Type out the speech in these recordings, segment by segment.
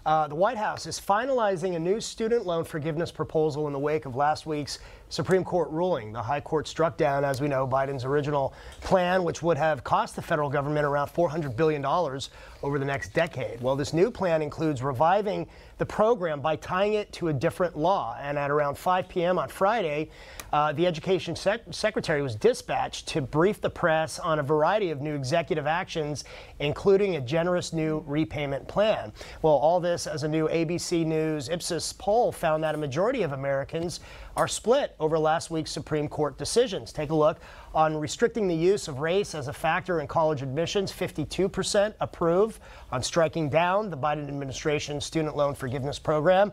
The White House is finalizing a new student loan forgiveness proposal in the wake of last week's Supreme Court ruling. The High Court struck down, as we know, Biden's original plan, which would have cost the federal government around $400 billion over the next decade. Well, this new plan includes reviving the program by tying it to a different law. And at around 5 p.m. on Friday, the Education Secretary was dispatched to brief the press on a variety of new executive actions, including a generous new repayment plan. Well, all this as a new ABC News Ipsos poll found that a majority of Americans are split over last week's Supreme Court decisions. Take a look. On restricting the use of race as a factor in college admissions, 52% approve. On striking down the Biden administration's student loan forgiveness program,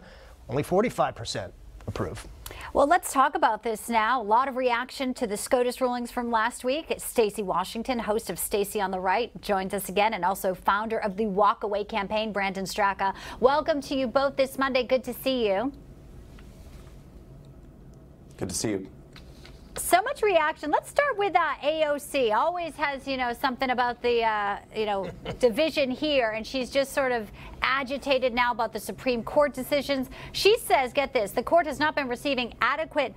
only 45% approve. Well, let's talk about this now. A lot of reaction to the SCOTUS rulings from last week. Stacey Washington, host of Stacey on the Right, joins us again, and also founder of the Walk Away campaign, Brandon Straka. Welcome to you both this Monday. Good to see you. Good to see you. So much reaction. Let's start with AOC. Always has, something about the, division here, and she's just sort of agitated now about the Supreme Court decisions. She says, get this, the court has not been receiving adequate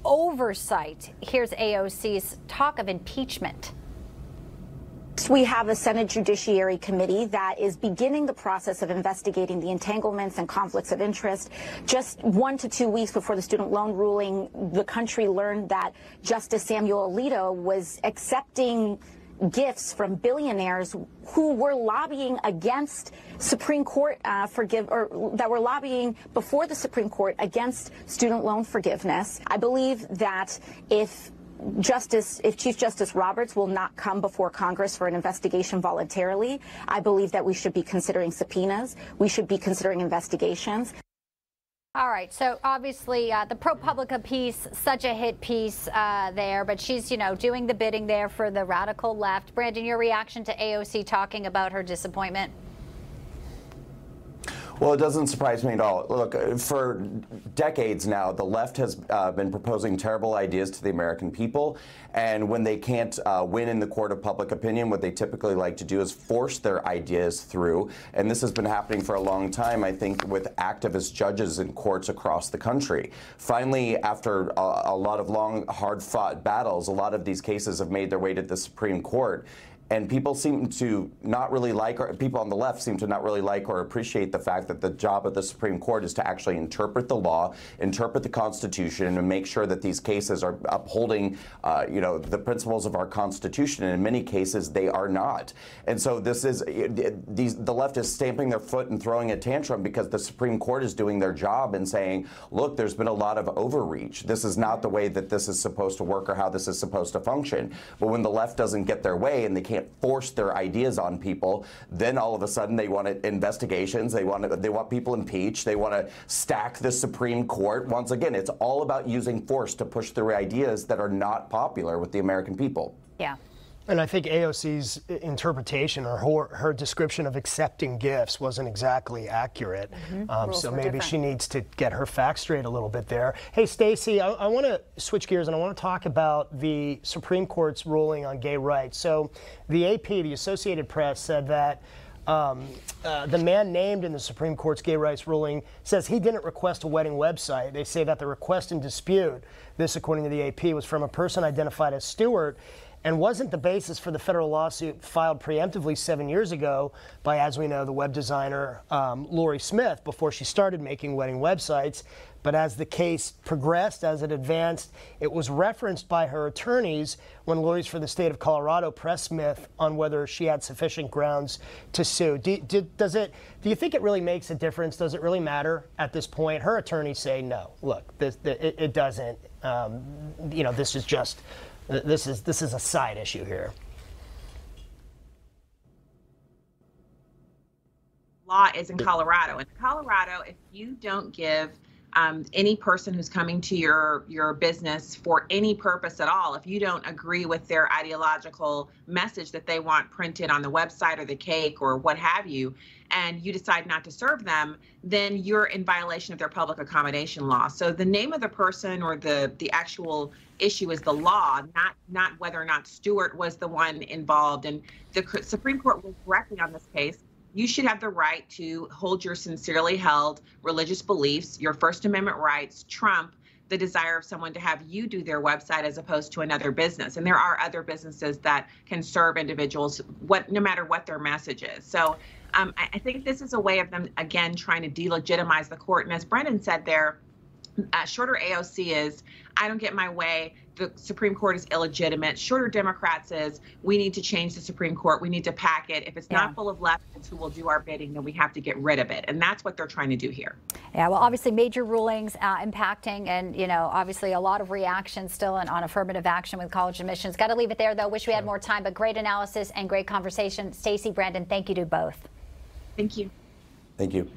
oversight. Here's AOC's talk of impeachment. We have a Senate Judiciary Committee that is beginning the process of investigating the entanglements and conflicts of interest. Just 1 to 2 weeks before the student loan ruling, the country learned that Justice Samuel Alito was accepting gifts from billionaires who were lobbying against Supreme Court that were lobbying before the Supreme Court against student loan forgiveness. I believe that if Chief Justice Roberts will not come before Congress for an investigation voluntarily, I believe that we should be considering subpoenas. We should be considering investigations. All right. So obviously the ProPublica piece, such a hit piece there, but she's, doing the bidding there for the radical left. Brandon, your reaction to AOC talking about her disappointment? Well, it doesn't surprise me at all. Look, for decades now, the left has been proposing terrible ideas to the American people. And when they can't win in the court of public opinion, what they typically like to do is force their ideas through. And this has been happening for a long time, I think, with activist judges in courts across the country. Finally, after a lot of long, hard-fought battles, a lot of these cases have made their way to the Supreme Court. And people seem to not really like, or people on the left seem to not really like or appreciate the fact that the job of the Supreme Court is to actually interpret the law, interpret the Constitution, and make sure that these cases are upholding, the principles of our Constitution. And in many cases, they are not. And so this is, the left is stamping their foot and throwing a tantrum because the Supreme Court is doing their job and saying, look, there's been a lot of overreach. This is not the way that this is supposed to work or how this is supposed to function. But when the left doesn't get their way and they can't force their ideas on people, then all of a sudden they want investigations, they want people impeached, they want to stack the Supreme Court. Once again, it's all about using force to push through ideas that are not popular with the American people. Yeah. And I think AOC's interpretation or her description of accepting gifts wasn't exactly accurate. So maybe she needs to get her facts straight a little bit there. Hey, Stacey, I want to switch gears and I want to talk about the Supreme Court's ruling on gay rights. So the AP, the Associated Press, said that the man named in the Supreme Court's gay rights ruling says he didn't request a wedding website. They say that the request in dispute, this according to the AP, was from a person identified as Stewart, and wasn't the basis for the federal lawsuit filed preemptively 7 years ago by, as we know, the web designer Lori Smith before she started making wedding websites. But as the case progressed, as it advanced, it was referenced by her attorneys when lawyers for the state of Colorado pressed Smith on whether she had sufficient grounds to sue. Do you think it really makes a difference? Does it really matter at this point? Her attorneys say no. Look, it doesn't. This is just. This is a side issue here. Law is in Colorado. In Colorado, if you don't give any person who's coming to your business for any purpose at all, if you don't agree with their ideological message that they want printed on the website or the cake or what have you, and you decide not to serve them, then you're in violation of their public accommodation law. So the name of the person or the actual issue is the law, not whether or not Stewart was the one involved. And the Supreme Court was correctly on this case you should have the right to hold your sincerely held religious beliefs, your First Amendment rights, trump the desire of someone to have you do their website as opposed to another business. And there are other businesses that can serve individuals, no matter what their message is. So I think this is a way of them, again, trying to delegitimize the court. And as Brendan said there, shorter AOC is, I don't get my way, the Supreme Court is illegitimate. Shorter Democrats is, we need to change the Supreme Court. We need to pack it. If it's not full of leftists who will do our bidding, then we have to get rid of it. And that's what they're trying to do here. Yeah, well, obviously major rulings impacting and, obviously a lot of reaction still on affirmative action with college admissions. Got to leave it there, though. Wish we had more time, but great analysis and great conversation. Stacey, Brandon, thank you to both. Thank you. Thank you.